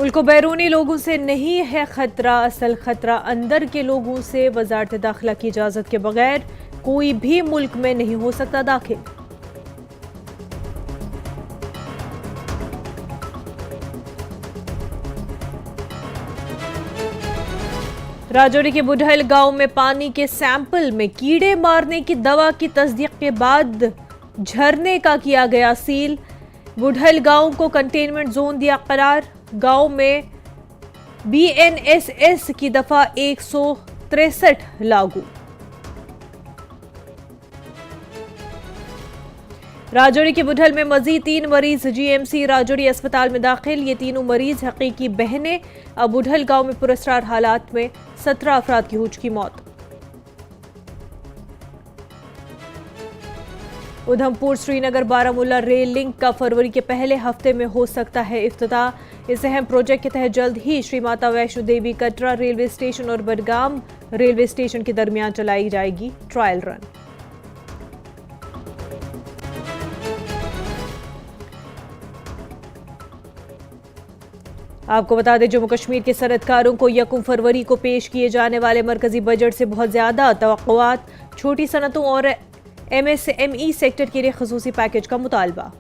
मुल्क को बैरूनी लोगों से नहीं है खतरा, असल खतरा अंदर के लोगों से। वजारत दाखिला की इजाजत के बगैर कोई भी मुल्क में नहीं हो सकता दाखिल। राजौरी के बुढ़ल गांव में पानी के सैंपल में कीड़े मारने की दवा की तस्दीक के बाद झरने का किया गया सील। बुढ़ल गांव को कंटेनमेंट जोन दिया करार। गांव में BNSS की दफा 163 लागू। राजौरी के बुढ़ल में मजीद 3 मरीज GMC राजौरी अस्पताल में दाखिल। ये तीनों मरीज हकीकी बहनें। अब बुढ़ल गांव में पुरस्कार हालात में 17 अफराद की हो चुकी मौत। उधमपुर श्रीनगर बारामूला रेल लिंक का फरवरी के पहले हफ्ते में हो सकता है इफ्तिताह। इस अहम प्रोजेक्ट के तहत जल्द ही श्री माता वैष्णो देवी कटरा रेलवे स्टेशन और बडगाम रेलवे स्टेशन के दरमियान चलाई जाएगी ट्रायल रन। आपको बता दें, जम्मू कश्मीर के सनतकारों को 1 फरवरी को पेश किए जाने वाले मरकजी बजट से बहुत ज्यादा तवक्कुआत। छोटी सनतों और MSME सेक्टर के लिए खसूसी पैकेज का मुतालबा।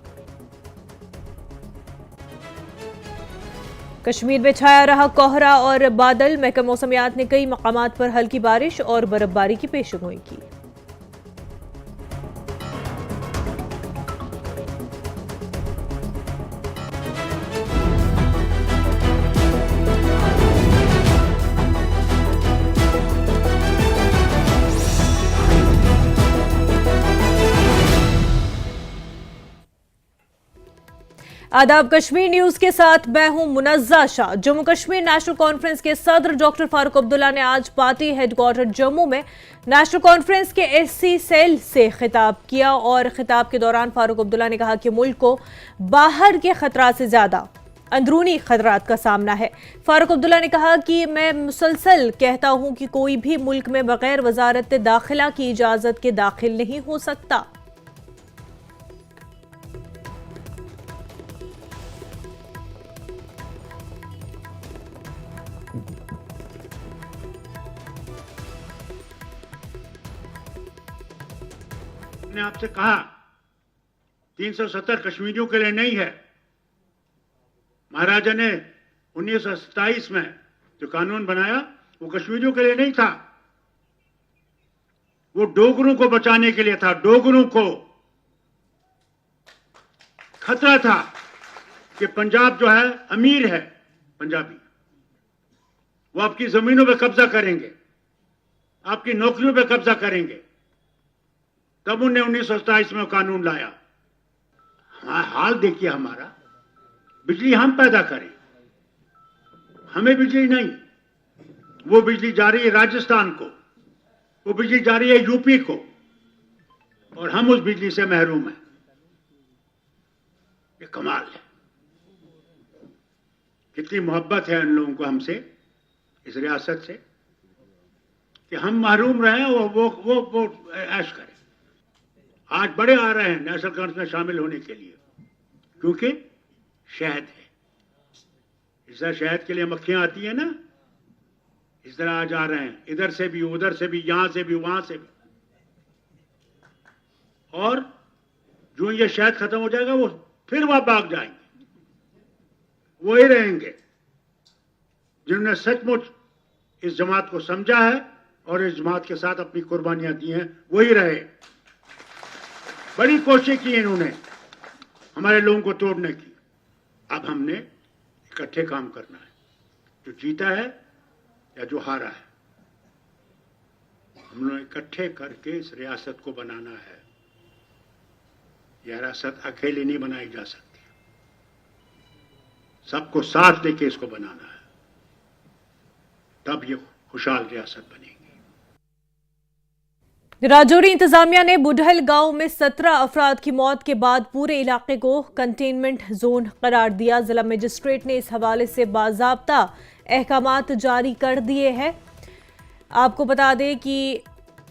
कश्मीर में छाया रहा कोहरा और बादल। महकमा मौसमियात ने कई मकामात पर हल्की बारिश और बर्फबारी की पेशगोई की। आदाब, कश्मीर न्यूज के साथ मैं हूं मुनज़्ज़ा शाह। जम्मू कश्मीर नेशनल कॉन्फ्रेंस के सदर डॉक्टर फारूक अब्दुल्ला ने आज पार्टी हेडक्वार्टर जम्मू में नेशनल कॉन्फ्रेंस के SC सेल से खिताब किया और खिताब के दौरान फारूक अब्दुल्ला ने कहा कि मुल्क को बाहर के खतरा से ज्यादा अंदरूनी खतरात का सामना है। फारूक अब्दुल्ला ने कहा कि मैं मुसलसल कहता हूं कि कोई भी मुल्क में बगैर वजारत दाखिला की इजाजत के दाखिल नहीं हो सकता। ने आपसे कहा 370 कश्मीरियों के लिए नहीं है। महाराजा ने 1927 में जो कानून बनाया वो कश्मीरियों के लिए नहीं था, वो डोगरों को बचाने के लिए था। डोगरों को खतरा था कि पंजाब जो है अमीर है, पंजाबी वो आपकी जमीनों पे कब्जा करेंगे, आपकी नौकरियों पे कब्जा करेंगे। तब उन्हें 1927 में कानून लाया। हाल देखिए हमारा, बिजली हम पैदा करें, हमें बिजली नहीं। वो बिजली जा रही है राजस्थान को, वो बिजली जा रही है यूपी को, और हम उस बिजली से महरूम हैं। ये कमाल है, कितनी मोहब्बत है उन लोगों को हमसे, इस रियासत से, कि हम महरूम रहे और वो ऐश करें। आज बड़े आ रहे हैं नेशनल कॉन्फ्रेंस में शामिल होने के लिए, क्योंकि शहद है। इस तरह शहद के लिए मक्खियां आती है ना, इस तरह आज आ रहे हैं, इधर से भी, उधर से भी, यहां से भी, वहां से भी। और जो ये शहद खत्म हो जाएगा वो फिर वहां भाग जाएंगे। वही रहेंगे जिन्होंने सचमुच इस जमात को समझा है और इस जमात के साथ अपनी कुर्बानियां दी हैं, वही रहे। बड़ी कोशिश की इन्होंने हमारे लोगों को तोड़ने की। अब हमने इकट्ठे काम करना है, जो जीता है या जो हारा है, हम लोग इकट्ठे करके इस रियासत को बनाना है। यह रियासत अकेले नहीं बनाई जा सकती, सबको साथ लेके इसको बनाना है, तब ये खुशहाल रियासत बनेगी। राजौरी इंतजामिया ने बुढ़ल गांव में 17 अफराद की मौत के बाद पूरे इलाके को कंटेनमेंट जोन करार दिया। जिला मजिस्ट्रेट ने इस हवाले से बाज़ाब्ता अहकामात जारी कर दिए हैं। आपको बता दें कि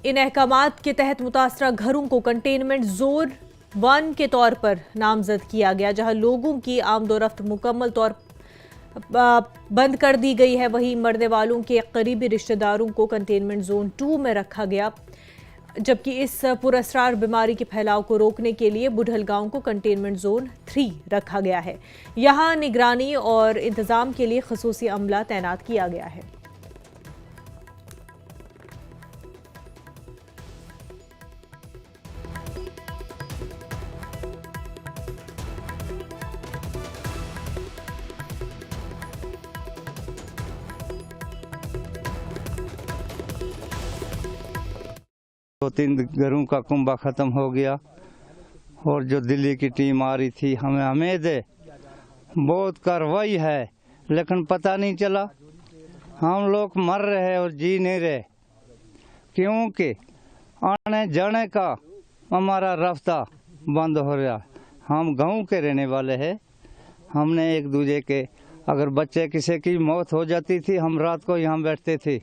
इन अहकामात के तहत मुतासरा घरों को कंटेनमेंट जोन 1 के तौर पर नामजद किया गया, जहां लोगों की आमदोरफ्त मुकम्मल तौर बंद कर दी गई है। वहीं मरने वालों के करीबी रिश्तेदारों को कंटेनमेंट जोन 2 में रखा गया, जबकि इस पुरस्कार बीमारी के फैलाव को रोकने के लिए बुढ़ल गांव को कंटेनमेंट जोन 3 रखा गया है। यहां निगरानी और इंतजाम के लिए खसूसी अमला तैनात किया गया है। दो तीन घरों का कुंभा ख़त्म हो गया और जो दिल्ली की टीम आ रही थी, हमें उम्मीद है बहुत कार्रवाई है, लेकिन पता नहीं चला। हम लोग मर रहे और जी नहीं रहे, क्योंकि आने जाने का हमारा रास्ता बंद हो रहा। हम गांव के रहने वाले हैं, हमने एक दूसरे के, अगर बच्चे किसी की मौत हो जाती थी, हम रात को यहाँ बैठते थे।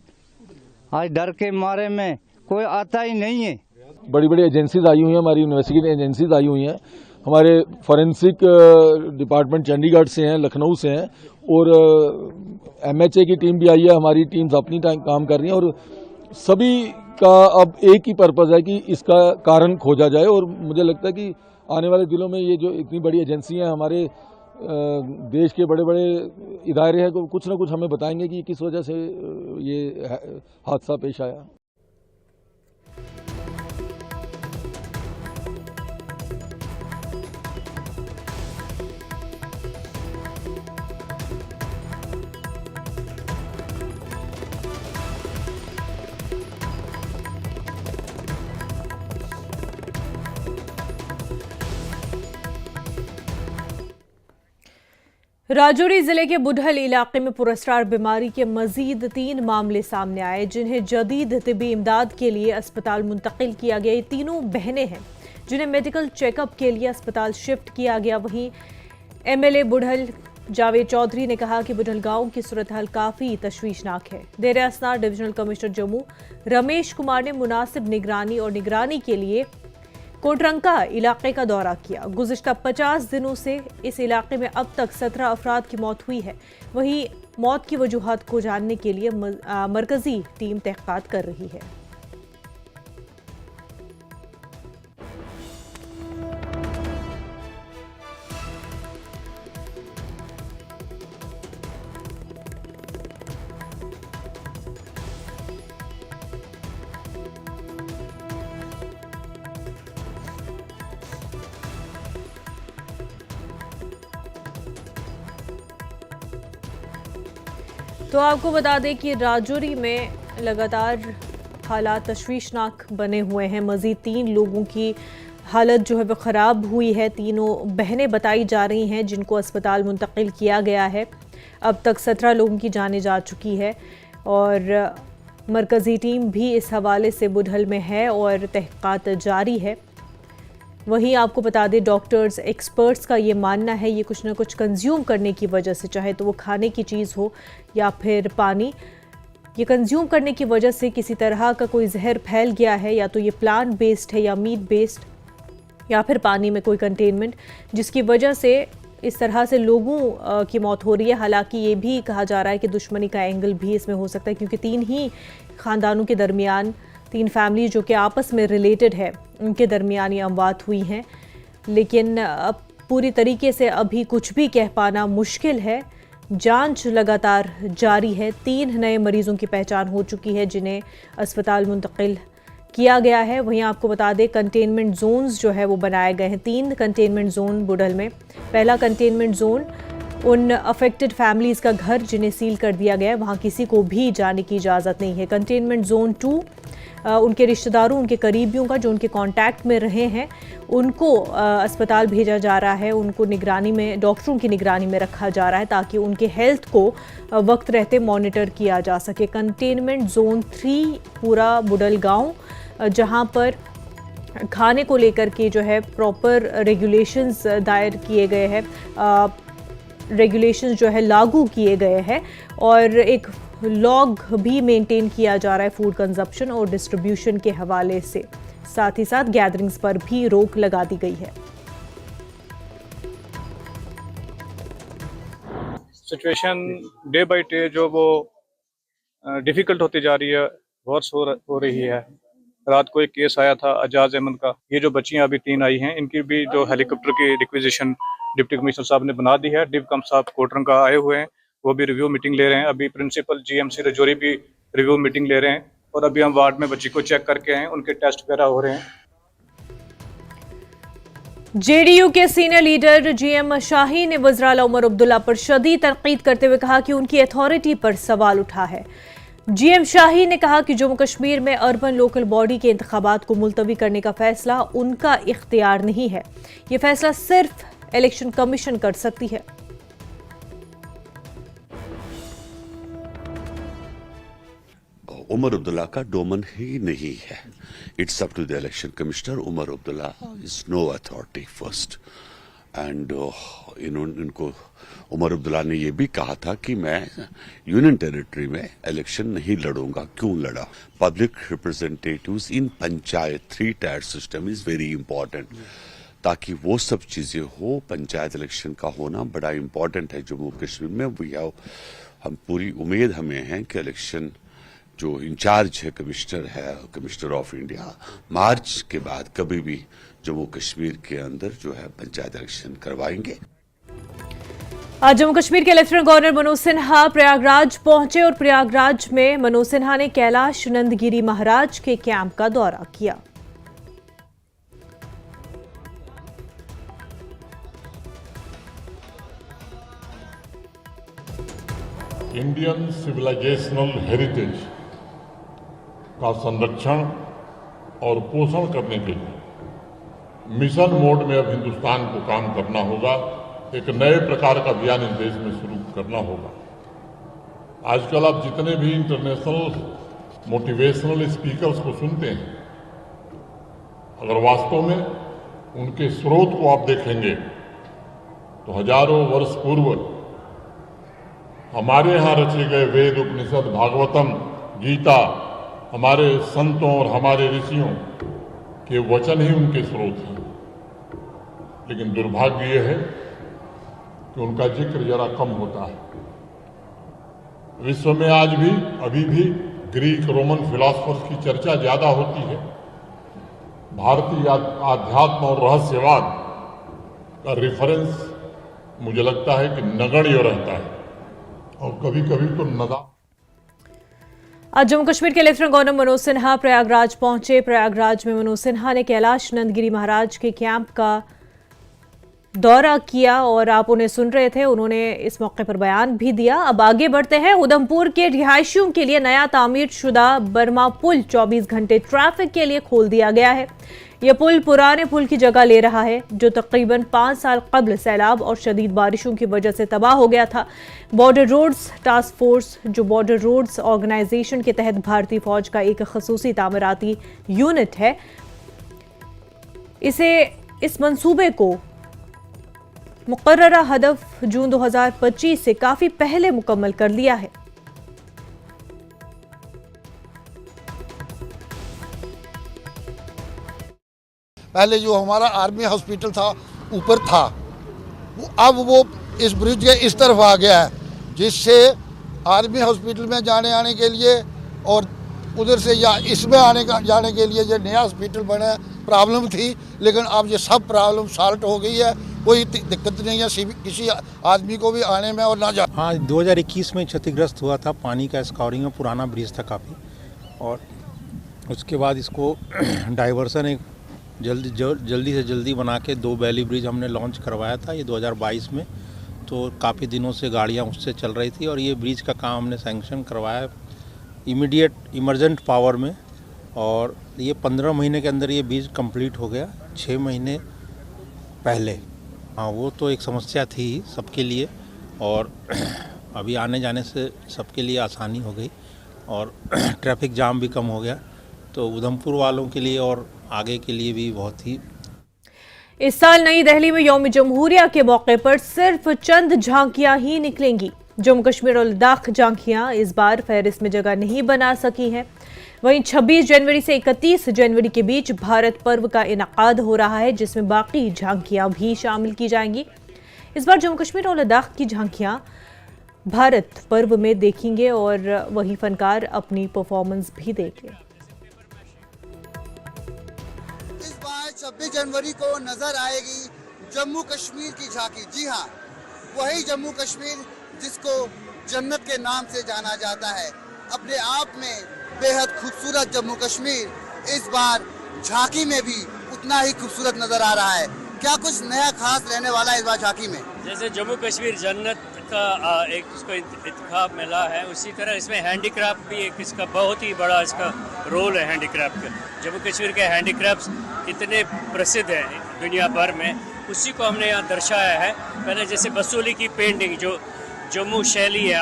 आज डर के मारे में कोई आता ही नहीं है। बड़ी बड़ी एजेंसीज आई हुई हैं, हमारी इन्वेस्टिगेटिव एजेंसीज आई हुई हैं, हमारे फॉरेंसिक डिपार्टमेंट चंडीगढ़ से हैं, लखनऊ से हैं, और MHA की टीम भी आई है। हमारी टीम्स अपनी काम कर रही हैं और सभी का अब एक ही पर्पज़ है कि इसका कारण खोजा जाए। और मुझे लगता है कि आने वाले दिनों में ये जो इतनी बड़ी एजेंसियाँ हमारे देश के बड़े बड़े इदारे हैं, तो कुछ ना कुछ हमें बताएंगे कि किस वजह से ये हादसा पेश आया। राजौरी जिले के बुढ़ल इलाके में पुरस्कार बीमारी के मजीद 3 मामले सामने आए, जिन्हें जदीद तिबी इमदाद के लिए अस्पताल मुंतकिल किया गया। ये तीनों बहनें हैं जिन्हें मेडिकल चेकअप के लिए अस्पताल शिफ्ट किया गया। वहीं MLA बुढ़ल जावेद चौधरी ने कहा कि बुढ़ल गांव की सूरत हाल काफ़ी तशवीशनाक है। देर असनार डिविजनल कमिश्नर जम्मू रमेश कुमार ने मुनासिब निगरानी के लिए कोटरंका इलाके का दौरा किया। गुज़िश्ता 50 दिनों से इस इलाके में अब तक 17 अफराद की मौत हुई है। वहीं मौत की वजूहात को जानने के लिए मरकजी टीम तहक़ीक़ात कर रही है। तो आपको बता दें कि राजौरी में लगातार हालात तशवीशनाक बने हुए हैं। मज़ीद 3 लोगों की हालत जो है वो ख़राब हुई है। तीनों बहनें बताई जा रही हैं जिनको अस्पताल मुंतकिल किया गया है। अब तक 17 लोगों की जानें जा चुकी है और मरकज़ी टीम भी इस हवाले से बुढ़ल में है और तहक़ीक़ात जारी है। वहीं आपको बता दें, डॉक्टर्स एक्सपर्ट्स का ये मानना है ये कुछ ना कुछ कंज्यूम करने की वजह से, चाहे तो वो खाने की चीज़ हो या फिर पानी, ये कंज्यूम करने की वजह से किसी तरह का कोई जहर फैल गया है, या तो ये प्लांट बेस्ड है या मीट बेस्ड, या फिर पानी में कोई कंटेनमेंट, जिसकी वजह से इस तरह से लोगों की मौत हो रही है। हालांकि ये भी कहा जा रहा है कि दुश्मनी का एंगल भी इसमें हो सकता है, क्योंकि 3 ही ख़ानदानों के दरमियान, 3 फैमिली जो कि आपस में रिलेटेड है, उनके दरमियान ये अमवात हुई हैं। लेकिन अब पूरी तरीके से अभी कुछ भी कह पाना मुश्किल है। जांच लगातार जारी है। 3 नए मरीजों की पहचान हो चुकी है जिन्हें अस्पताल मुंतकिल किया गया है। वहीं आपको बता दें, कंटेनमेंट जोन्स जो है वो बनाए गए हैं। 3 कंटेनमेंट जोन बुढ़ल में। पहला कंटेनमेंट जोन उन अफेक्टेड फैमिलीज़ का घर जिन्हें सील कर दिया गया है, वहाँ किसी को भी जाने की इजाज़त नहीं है। कंटेनमेंट जोन 2 उनके रिश्तेदारों, उनके करीबियों का जो उनके कांटेक्ट में रहे हैं, उनको अस्पताल भेजा जा रहा है। उनको निगरानी में, डॉक्टरों की निगरानी में रखा जा रहा है ताकि उनके हेल्थ को वक्त रहते मॉनिटर किया जा सके। कंटेनमेंट जोन 3 पूरा बुढ़ल गांव, जहां पर खाने को लेकर के जो है प्रॉपर रेगुलेशंस दायर किए गए हैं, रेगुलेशंस जो है लागू किए गए हैं, और एक लॉग भी मेंटेन किया जा रहा है फूड कंजप्शन और डिस्ट्रीब्यूशन के हवाले से। साथ ही साथ गैदरिंग्स पर भी रोक लगा दी गई है। सिचुएशन डे बाय डे जो वो डिफ़िकल्ट होती जा रही है, वर्स हो रही है। रात को एक केस आया था अजाज अहमद का। ये जो बच्चियां अभी 3 आई हैं, इनकी भी जो हेलीकॉप्टर की रिक्विजिशन डिप्टी कमिश्नर साहब ने बना दी है। डिव कम साहब कोटरंग का आए हुए हैं, वो भी रिव्यू मीटिंग ले रहे हैं। अभी प्रिंसिपल जीएमसी रजौरी भी रिव्यू मीटिंग ले रहे हैं और अभी हम वार्ड में बच्ची को चेक करके आए हैं, उनके टेस्ट वगैरह हो रहे हैं। जेडीयू के सीनियर लीडर जीएम शाही ने वज़ीर आला उमर अब्दुल्ला पर शदीद तनकीद करते हुए कहा कि उनकी अथॉरिटी पर सवाल उठा है। जीएम शाही ने कहा कि जम्मू कश्मीर में अर्बन लोकल बॉडी के इंतखाबात को मुलतवी करने का फैसला उनका इख्तियार नहीं है, ये फैसला सिर्फ इलेक्शन कमीशन कर सकती है। उमर अब्दुल्ला का डोमन ही नहीं है। It's up to the election commissioner. Omar Abdullah is no authority first and इनको उमर अब्दुल्ला ने ये भी कहा था कि मैं यूनियन टेरिटरी में इलेक्शन नहीं लड़ूंगा। क्यों लड़ा? Public representatives in panchayat 3 tier system is very important, ताकि वो सब चीजें हो। पंचायत इलेक्शन का होना बड़ा इंपॉर्टेंट है जम्मू कश्मीर में। हम पूरी उम्मीद हमें है कि इलेक्शन जो इंचार्ज है कमिश्नर ऑफ इंडिया, मार्च के बाद कभी भी जम्मू कश्मीर के अंदर जो है पंचायत इलेक्शन करवाएंगे। आज जम्मू कश्मीर के लेफ्टिनेंट गवर्नर मनोज सिन्हा प्रयागराज पहुंचे और प्रयागराज में मनोज सिन्हा ने कैलाश नंदगिरी महाराज के कैंप का दौरा किया। इंडियन सिविलाइजेशनल हेरिटेज का संरक्षण और पोषण करने के लिए मिशन मोड में अब हिंदुस्तान को काम करना होगा। एक नए प्रकार का अभियान इस देश में शुरू करना होगा। आजकल आप जितने भी इंटरनेशनल मोटिवेशनल स्पीकर्स को सुनते हैं, अगर वास्तव में उनके स्रोत को आप देखेंगे तो हजारों वर्ष पूर्व हमारे यहाँ रचे गए वेद, उपनिषद, भागवतम, गीता, हमारे संतों और हमारे ऋषियों के वचन ही उनके स्रोत हैं। लेकिन दुर्भाग्य यह है कि उनका जिक्र जरा कम होता है। विश्व में आज भी अभी भी ग्रीक रोमन फिलॉसफर्स की चर्चा ज्यादा होती है। भारतीय आध्यात्म और रहस्यवाद का रिफरेंस मुझे लगता है कि नगण्य रहता है और कभी कभी तो नदा। आज जम्मू कश्मीर के लेफ्टिनेंट गवर्नर मनोज सिन्हा प्रयागराज पहुंचे। प्रयागराज में मनोज सिन्हा ने कैलाश नंदगिरी महाराज के कैंप का दौरा किया और आप उन्हें सुन रहे थे, उन्होंने इस मौके पर बयान भी दिया। अब आगे बढ़ते हैं। उधमपुर के रिहायशियों के लिए नया तामीर शुदा बर्मा पुल 24 घंटे ट्रैफिक के लिए खोल दिया गया है। यह पुल पुराने पुल की जगह ले रहा है जो तकरीबन 5 साल कबल सैलाब और शदीद बारिशों की वजह से तबाह हो गया था। बॉर्डर रोड्स टास्क फोर्स, जो बॉर्डर रोड्स ऑर्गेनाइजेशन के तहत भारतीय फौज का एक खसूसी तामीराती यूनिट है, इस मंसूबे को मुकर्ररा हदफ जून 2025 से काफी पहले मुकम्मल कर लिया है। पहले जो हमारा आर्मी हॉस्पिटल था ऊपर था, अब वो इस ब्रिज के इस तरफ आ गया है, जिससे आर्मी हॉस्पिटल में जाने आने के लिए और उधर से या इसमें जाने के लिए जो नया हॉस्पिटल बना प्रॉब्लम थी, लेकिन अब ये सब प्रॉब्लम सॉल्व हो गई है। कोई दिक्कत नहीं है किसी आदमी को भी आने में और ना जा। हाँ, 2021 में क्षतिग्रस्त हुआ था, पानी का स्काउरिंग में पुराना ब्रिज था काफ़ी, और उसके बाद इसको डाइवर्सन एक जल्दी से जल्दी बना के 2 बैली ब्रिज हमने लॉन्च करवाया था ये 2022 में। तो काफ़ी दिनों से गाड़ियाँ उससे चल रही थी और ये ब्रिज का काम हमने सैंक्शन करवाया इमीडिएट इमरजेंट पावर में, और ये 15 महीने के अंदर ये ब्रिज कंप्लीट हो गया। 6 महीने पहले हाँ, वो तो एक समस्या थी सबके लिए, और अभी आने जाने से सबके लिए आसानी हो गई और ट्रैफिक जाम भी कम हो गया। तो उधमपुर वालों के लिए और आगे के लिए भी बहुत ही। इस साल नई दिल्ली में यौम जमहूरिया के मौके पर सिर्फ चंद झांकियां ही निकलेंगी। जम्मू कश्मीर और लद्दाख झांकियां इस बार फहरिस्त में जगह नहीं बना सकी हैं। वहीं 26 जनवरी से 31 जनवरी के बीच भारत पर्व का इनकाद हो रहा है, जिसमें बाकी झांकियां भी शामिल की जाएंगी। इस बार जम्मू कश्मीर और लद्दाख की झांकियां भारत पर्व में देखेंगे और वहीं फनकार अपनी परफॉर्मेंस भी देंगे। इस बार 26 जनवरी को नजर आएगी जम्मू कश्मीर की झांकी। जी हाँ, वही जम्मू कश्मीर जिसको जन्नत के नाम से जाना जाता है। अपने आप में बेहद खूबसूरत जम्मू कश्मीर इस बार झांकी में भी उतना ही खूबसूरत नजर आ रहा है। क्या कुछ नया खास रहने वाला है इस बार झांकी में? जैसे जम्मू कश्मीर जन्नत का एक इसको इंतखाब मिला है, उसी तरह इसमें हैंडीक्राफ्ट भी एक इसका बहुत ही बड़ा इसका रोल है। हैंडीक्राफ्ट का जम्मू कश्मीर के हैंडीक्राफ्ट इतने प्रसिद्ध हैं दुनिया भर में, उसी को हमने यहाँ दर्शाया है। पहले जैसे बसूली की पेंटिंग जो जम्मू शैली है,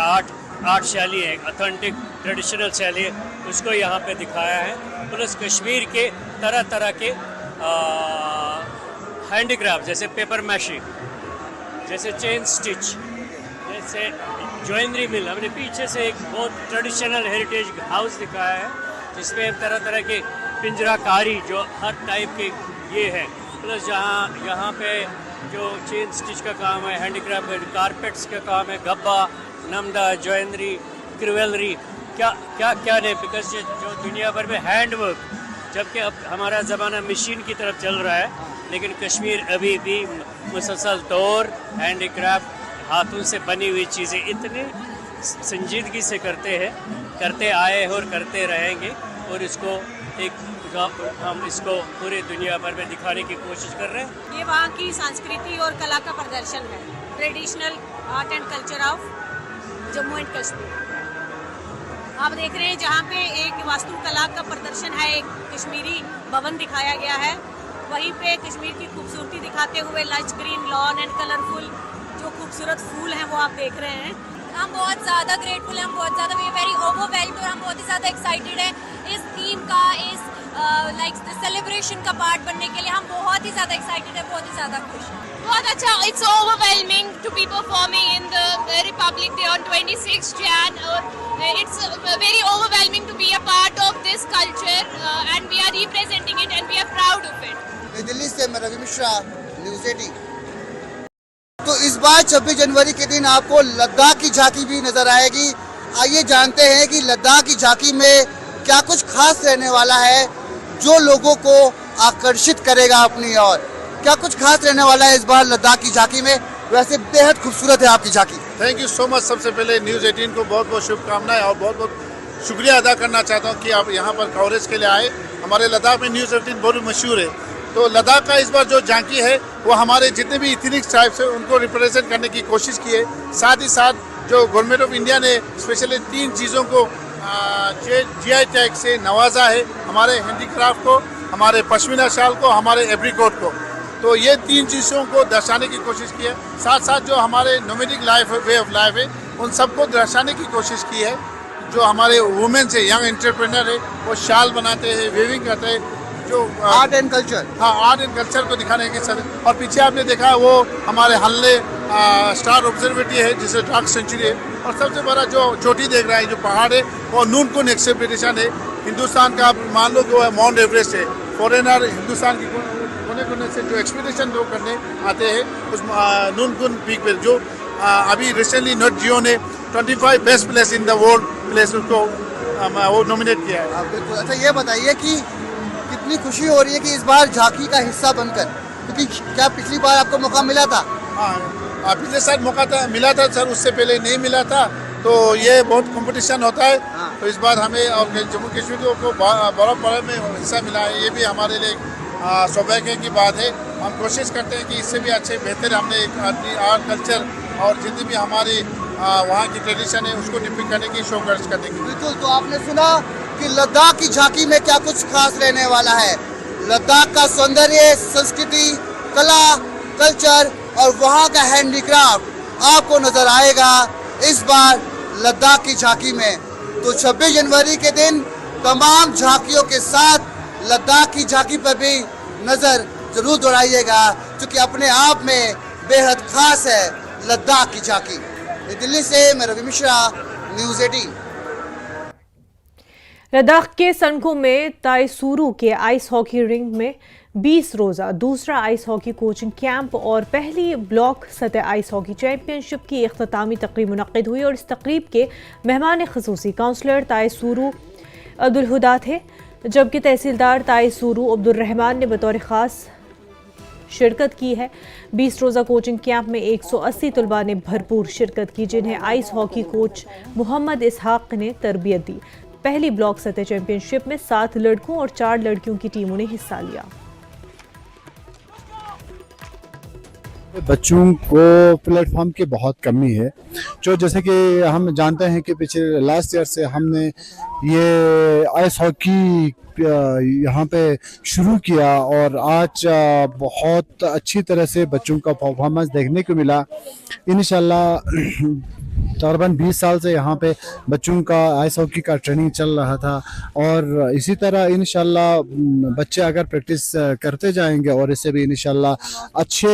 आर्ट शैली है, ऑथेंटिक ट्रेडिशनल शैली है, उसको यहाँ पे दिखाया है। प्लस कश्मीर के तरह तरह के हैंडीक्राफ्ट जैसे पेपर मैशी, जैसे चेन स्टिच, जैसे ज्वेलरी मिल, हमने पीछे से एक बहुत ट्रेडिशनल हेरिटेज हाउस दिखाया है जिसमें तरह तरह के पिंजराकारी जो हर टाइप के ये है। प्लस यहाँ पे जो चेन स्टिच का काम है, हैंडीक्राफ्ट, कारपेट्स का काम है, गब्बा, नमदा, ज्वेलरी, क्रिवेलरी, क्या नहीं, बिकॉज जो दुनिया भर में हैंड वर्क, जबकि अब हमारा ज़माना मशीन की तरफ चल रहा है, लेकिन कश्मीर अभी भी मुसलसल तौर हैंडीक्राफ्ट, हाथों से बनी हुई चीज़ें इतनी संजीदगी से करते आए और करते रहेंगे। और इसको हम इसको पूरे दुनिया भर में दिखाने की कोशिश कर रहे हैं। ये वहाँ की संस्कृति और कला का प्रदर्शन है, traditional art and culture of Jammu and Kashmir. आप देख रहे हैं जहाँ पे एक वास्तुकला का प्रदर्शन है, एक कश्मीरी भवन दिखाया गया है। वहीं पे कश्मीर की खूबसूरती दिखाते हुए lush green lawn and colourful जो खूबसूरत फूल हैं वो आप देख रहे हैं। हम बहुत ज़्यादा ग्रेटफुल हैं, हम बहुत ज़्यादा वेरी ओवरवेल्म्ड और हम बहुत ही ज़्यादा एक्साइटेड हैं इस थीम का, इस लाइक सेलिब्रेशन का पार्ट बनने के लिए। हम बहुत ही ज़्यादा एक्साइटेड हैं, बहुत ही ज़्यादा खुश हैं। बहुत अच्छा, it's overwhelming to be performing in the Republic Day on 26 Jan और it's very overwhelming to be a part of this culture and we are representing it and we are proud of it. Delhi से मैं Ravi Mishra, news 18। तो इस बार 26 जनवरी के दिन आपको लद्दाख की झांकी भी नजर आएगी। आइए जानते हैं कि लद्दाख की झांकी में क्या कुछ खास रहने वाला है जो लोगों को आकर्षित करेगा अपनी ओर। क्या कुछ खास रहने वाला है इस बार लद्दाख की झांकी में? वैसे बेहद खूबसूरत है आपकी झांकी। Thank you so much. सबसे पहले न्यूज़ 18 को बहुत बहुत शुभकामनाएं और बहुत बहुत शुक्रिया अदा करना चाहता हूँ कि आप यहाँ पर कवरेज के लिए आए। हमारे लद्दाख में न्यूज़ 18 बहुत मशहूर है। तो लद्दाख का इस बार जो झांकी है वो हमारे जितने भी इथनिक ट्राइब्स है उनको रिप्रेजेंट करने की कोशिश की है। साथ ही साथ जो गवर्नमेंट ऑफ इंडिया ने स्पेशली 3 चीज़ों को GI टैग से नवाजा है, हमारे हैंडीक्राफ्ट को, हमारे पश्मीना शाल को, हमारे एप्रिकॉट को। तो ये 3 चीज़ों को दर्शाने की कोशिश की है। साथ साथ जो हमारे nomadic life way of life है उन सबको दर्शाने की कोशिश की है। जो हमारे वुमेन्स है, यंग एंटरप्रेन्योर है, वो शाल बनाते हैं, वेविंग करते हैं, जो आर्ट एंड कल्चर, हाँ आर्ट एंड कल्चर को दिखाने के साथ। और पीछे आपने देखा वो हमारे हल्ले स्टार ऑब्जर्वेटरी है जिसे डार्क सेंचुरी है। और सबसे बड़ा जो चोटी देख रहा है, जो पहाड़ है, वो नूनकुन एक्सपेडिशन है। हिंदुस्तान का आप मान लो कि वो माउंट एवरेस्ट है। फॉरेनर हिंदुस्तान की कोने कोने से जो एक्सपेडिशन लोग करने आते हैं उस नूनकुन पीक पर, जो अभी रिसेंटली नॉट जियो ने 25 best place in the world place उसको वो नॉमिनेट किया है। बिल्कुल। अच्छा, ये बताइए कि कितनी खुशी हो रही है कि इस बार झांकी का हिस्सा बनकर, क्योंकि क्या पिछली बार आपको मौका मिला था? हाँ, पिछले साल मौका मिला था सर, उससे पहले नहीं मिला था। तो ये बहुत कंपटीशन होता है। तो इस बार हमें और जम्मू कश्मीर को बड़ा पर्व में हिस्सा मिला है, ये भी हमारे लिए सौभाग्य की बात है। हम कोशिश करते हैं कि इससे भी अच्छे बेहतर हमने अपनी आर्ट कल्चर और जितनी भी हमारी वहाँ की ट्रेडिशन है उसको डिपिक्ट करने की शो करने की। बिल्कुल। तो आपने सुना कि लद्दाख की झांकी में क्या कुछ खास रहने वाला है। लद्दाख का सौंदर्य, संस्कृति, कला, कल्चर और वहाँ का हैंडीक्राफ्ट आपको नजर आएगा इस बार लद्दाख की झांकी में। तो 26 जनवरी के दिन तमाम झांकियों के साथ लद्दाख की झांकी पर भी नजर जरूर दौड़ाइएगा, क्योंकि अपने आप में बेहद खास है लद्दाख की झांकी। दिल्ली से मैं रवि मिश्रा, न्यूज़ 18। लद्दाख के सनखू में ताइसुरु के आइस हॉकी रिंग में 20 रोजा दूसरा आइस हॉकी कोचिंग कैंप और पहली ब्लॉक सतह आइस हॉकी चैंपियनशिप की इख्तितामी तकरीब मुनक्किद हुई और इस तकरीब के मेहमान खसूसी काउंसलर ताइसुरु अब्दुल हुदा थे, जबकि तहसीलदार ताइसुरु अब्दुल रहमान ने बतौर ख़ास शिरकत की है। 20 रोज़ा कोचिंग कैंप में 180 तलबा ने भरपूर शिरकत की, जिन्हें आइस हॉकी कोच मोहम्मद इसहाक ने तरबियत दी। पहली ब्लॉक सतह चैंपियनशिप में 7 लड़कों और 4 लड़कियों की टीमों ने हिस्सा लिया। बच्चों को प्लेटफॉर्म की बहुत कमी है, जो जैसे कि हम जानते हैं कि पिछले लास्ट ईयर से हमने ये आइस हॉकी यहाँ पे शुरू किया और आज बहुत अच्छी तरह से बच्चों का परफॉर्मेंस देखने को मिला। इंशाल्लाह तकरीबन 20 साल से यहाँ पे बच्चों का आइस हॉकी का ट्रेनिंग चल रहा था और इसी तरह इंशाल्लाह बच्चे अगर प्रैक्टिस करते जाएंगे और इससे भी इंशाल्लाह अच्छे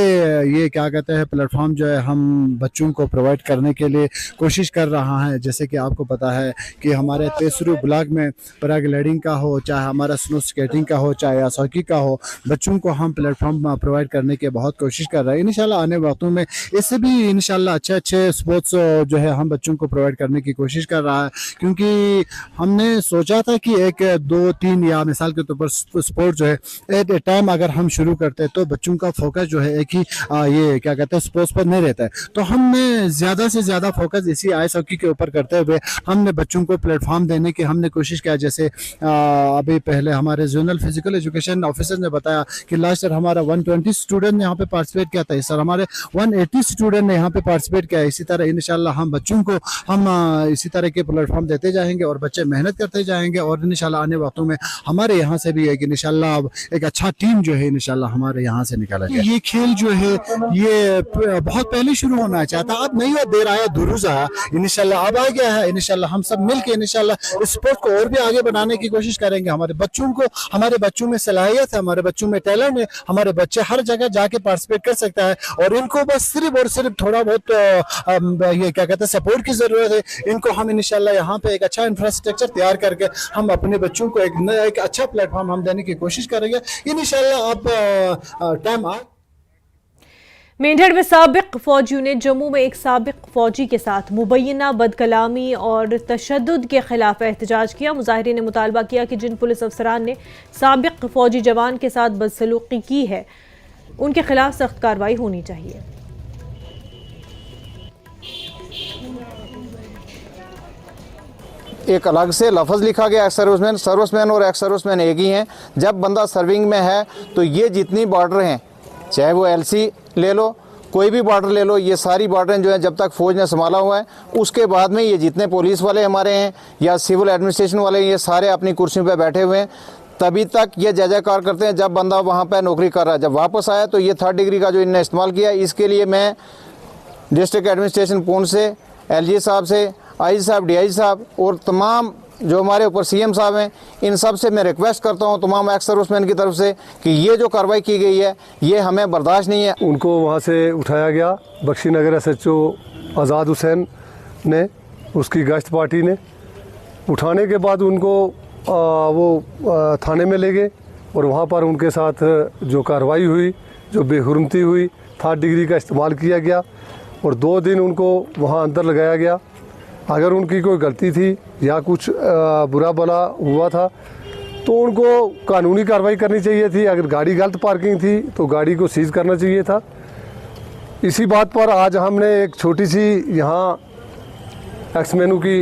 ये क्या कहते हैं प्लेटफॉर्म जो है हम बच्चों को प्रोवाइड करने के लिए कोशिश कर रहा है। जैसे कि आपको पता है कि हमारे तेसरू ब्लॉक में पैराग्लाइडिंग का हो, चाहे हमारा स्नो स्केटिंग का हो, चाहे आइस हॉकी का हो, बच्चों को हम प्लेटफॉर्म प्रोवाइड करने की बहुत कोशिश कर रहे हैं। इंशाल्लाह आने वक्तों में इससे भी इंशाल्लाह अच्छे स्पोर्ट्स जो है हम बच्चों को प्रोवाइड करने की कोशिश कर रहा है, क्योंकि हमने सोचा था कि 1, 2, 3 या मिसाल के तौर पर स्पोर्ट जो है एट ए टाइम अगर हम शुरू करते हैं तो बच्चों का फोकस जो है एक ही ये क्या कहते हैं स्पोर्ट्स पर नहीं रहता है। तो हमने ज़्यादा से ज़्यादा फोकस इसी आइस हॉकी के ऊपर करते हुए हमने बच्चों को प्लेटफॉर्म देने की हमने कोशिश किया। जैसे अभी पहले हमारे जोनल फिजिकल एजुकेशन ऑफिसर ने बताया कि लास्ट ईयर हमारा 120 स्टूडेंट ने यहाँ पे पार्टिसिपेट किया था, इस सर हमारे 180 स्टूडेंट ने यहाँ पे पार्टिसिपेट किया। इसी तरह इंशाल्लाह हम बच्चों को हम इसी तरह के प्लेटफॉर्म देते जाएंगे और बच्चे मेहनत करते जाएंगे और इंशाल्लाह आने वक्तों में हमारे यहाँ से भी इंशाल्लाह एक अच्छा टीम जो है इंशाल्लाह हमारे यहाँ से निकाला जाए। ये खेल जो है ये बहुत पहले शुरू होना चाहता, अब नहीं हुआ, देर आया दुरुस्त आया, इंशाल्लाह अब आ गया है। इंशाल्लाह हम सब मिलके इंशाल्लाह इस स्पोर्ट को और भी आगे बढ़ाने की कोशिश करेंगे। हमारे बच्चों में सलाहियत है, हमारे बच्चों में टैलेंट है, हमारे बच्चे हर जगह जाके पार्टिसिपेट कर सकता है और इनको बस सिर्फ और सिर्फ थोड़ा बहुत ये क्या कहते हैं सपोर्ट की जरूरत है। इनको हम इंशाल्लाह यहाँ पे एक अच्छा इंफ्रास्ट्रक्चर तैयार करके हम अपने बच्चों को एक अच्छा प्लेटफॉर्म हम देने की कोशिश करेंगे इंशाल्लाह। अब टाइम आ मेंढर में साबिक फौजियों ने जम्मू में एक साबिक फौजी के साथ मुबैना बदकलामी और तशद्दुद के खिलाफ एहतजाज किया। मुजाहिरीन ने मुतालबा किया कि जिन पुलिस अफसरान ने साबिक फौजी जवान के साथ बदसलूकी की है उनके खिलाफ सख्त कार्रवाई होनी चाहिए। एक अलग से लफ्ज़ लिखा गया एक्स सर्विसमैन और एक्स सर्विसमैन एक ही हैं। जब बंदा सर्विंग में है तो ये जितनी बॉर्डर हैं, चाहे वो एलसी ले लो, कोई भी बॉर्डर ले लो, ये सारी बॉर्डरें जो है जब तक फ़ौज ने संभाला हुआ है उसके बाद में ये जितने पुलिस वाले हमारे हैं या सिविल एडमिनिस्ट्रेशन वाले ये सारे अपनी कुर्सियों पर बैठे हुए हैं, तभी तक ये जय जयकार करते हैं जब बंदा वहाँ पर नौकरी कर रहा है। जब वापस आया तो ये 3rd डिग्री का जो इन्होंने इस्तेमाल किया, इसके लिए मैं डिस्ट्रिक्ट एडमिनिस्ट्रेशन पुंछ से, LG साहब से, IG साहब, DIG साहब और तमाम जो हमारे ऊपर CM साहब हैं, इन सब से मैं रिक्वेस्ट करता हूं तमाम एक्स सर्विसमैन की तरफ से कि ये जो कार्रवाई की गई है ये हमें बर्दाश्त नहीं है। उनको वहां से उठाया गया बख्शी नगर SHO आज़ाद हुसैन ने, उसकी गश्त पार्टी ने। उठाने के बाद उनको वो थाने में ले गए और वहाँ पर उनके साथ जो कार्रवाई हुई, जो बेहुरमती हुई, 3rd डिग्री का इस्तेमाल किया गया और 2 दिन उनको वहाँ अंदर लगाया गया। अगर उनकी कोई गलती थी या कुछ बुरा भला हुआ था तो उनको कानूनी कार्रवाई करनी चाहिए थी। अगर गाड़ी गलत पार्किंग थी तो गाड़ी को सीज करना चाहिए था। इसी बात पर आज हमने एक छोटी सी यहाँ एक्स-मेनू की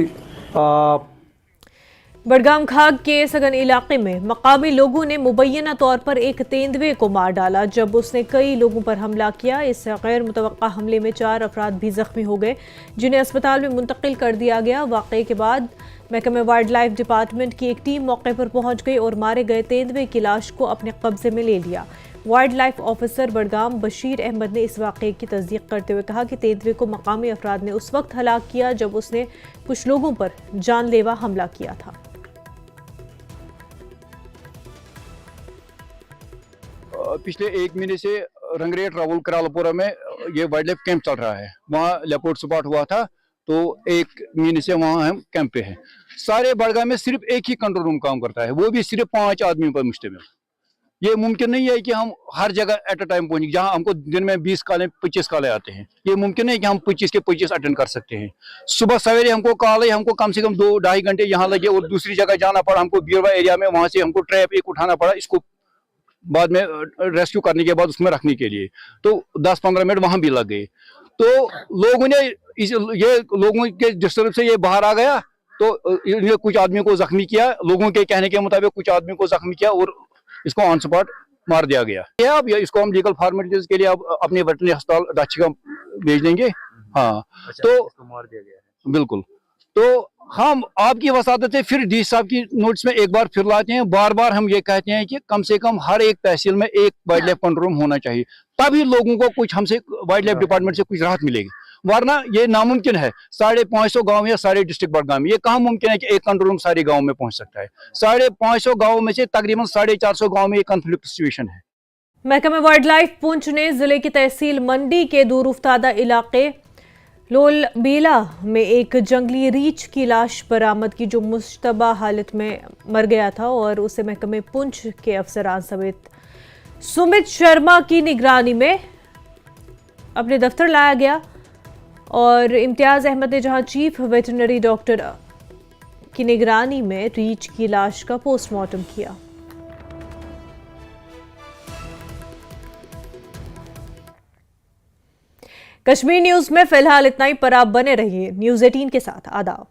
बडगाम खाग के सगन इलाके में मकामी लोगों ने मुबैना तौर पर एक तेंदुए को मार डाला जब उसने कई लोगों पर हमला किया। इस गैर मुतवक्का हमले में 4 अफराद भी जख्मी हो गए, जिन्हें अस्पताल में मुंतकिल कर दिया गया। वाक़े के बाद महकमे वाइल्ड लाइफ डिपार्टमेंट की एक टीम मौके पर पहुंच गई और मारे गए तेंदुए की लाश को अपने कब्जे में ले लिया। Wildlife officer Budgam Bashir Ahmad ने इस वाक़े की तस्दीक करते हुए कहा कि तेंदुए को मकामी अफराद ने उस वक्त हलाक किया जब उसने कुछ लोगों पर जानलेवा हमला किया था। पिछले 1 महीने से रंगरेट रावल करालपुरा में ये वाइल्ड लाइफ कैंप चल रहा है। वहाँ लेपर्ड स्पॉट हुआ था तो 1 महीने से वहाँ हम कैंप पे हैं। सारे बड़गाम में सिर्फ एक ही कंट्रोल रूम काम करता है, वो भी सिर्फ 5 आदमियों पर मुश्तमिल। ये मुमकिन नहीं है कि हम हर जगह एट अ टाइम पहुंचे, जहां हमको दिन में 20 कॉलें 25 कॉलें आते हैं, ये मुमकिन नहीं कि हम 25 के 25 अटेंड कर सकते हैं। सुबह सवेरे हमको कॉल है, हमको कम से कम 2-2.5 घंटे यहाँ लगे और दूसरी जगह जाना पड़ा हमको बीरवा एरिया में, वहां से हमको ट्रैप एक उठाना पड़ा, इसको बाद में रेस्क्यू करने के बाद उसमें रखने के लिए, तो 10-15 मिनट वहां भी लग गए। तो लोगों ने ये लोगों के डिस्टर्ब से ये बाहर आ गया, तो इन्हें कुछ आदमियों को जख्मी किया, लोगों के कहने के मुताबिक कुछ आदमियों को जख्मी किया और इसको ऑन स्पॉट मार दिया गया। अब इसको हम लीगल फॉर्मेलिटीज के लिए अब अपने वेटरनरी अस्पताल रांची का भेज देंगे। हाँ, तो मार दिया गया है। बिल्कुल, तो हम आपकी वसादत से फिर डी साहब की नोट्स में एक बार फिर लाते हैं, बार बार हम ये कहते हैं कि कम से कम हर एक तहसील में एक वाइल्ड लाइफ कंट्रोल रूम होना चाहिए, तभी लोगों को कुछ हमसे वाइल्ड लाइफ डिपार्टमेंट से कुछ राहत मिलेगी, वरना ये नामुमकिन है। 550 गांव या सारे डिस्ट्रिक्ट बड़गाम में ये कहाँ मुमकिन है कि एक कंट्रोल रूम सारे गांव में पहुंच सकता है। 550 गांव में से तकरीबन 450 गांव में ये कॉन्फ्लिक्ट सिचुएशन है। महकमा वाइल्ड लाइफ पुंछ ने जिले की तहसील मंडी के दूरउफ्तादा इलाके लोलबेला में एक जंगली रीछ की लाश बरामद की, जो मुश्तबा हालत में मर गया था और उसे महकमे पुंछ के अफसरान समेत सुमित शर्मा की निगरानी में अपने दफ्तर लाया गया और इम्तियाज अहमद ने जहां चीफ वेटरनरी डॉक्टर की निगरानी में रीछ की लाश का पोस्टमार्टम किया। कश्मीर न्यूज में फिलहाल इतना ही, पर आप बने रहिए न्यूज़ 18 के साथ। आदाब।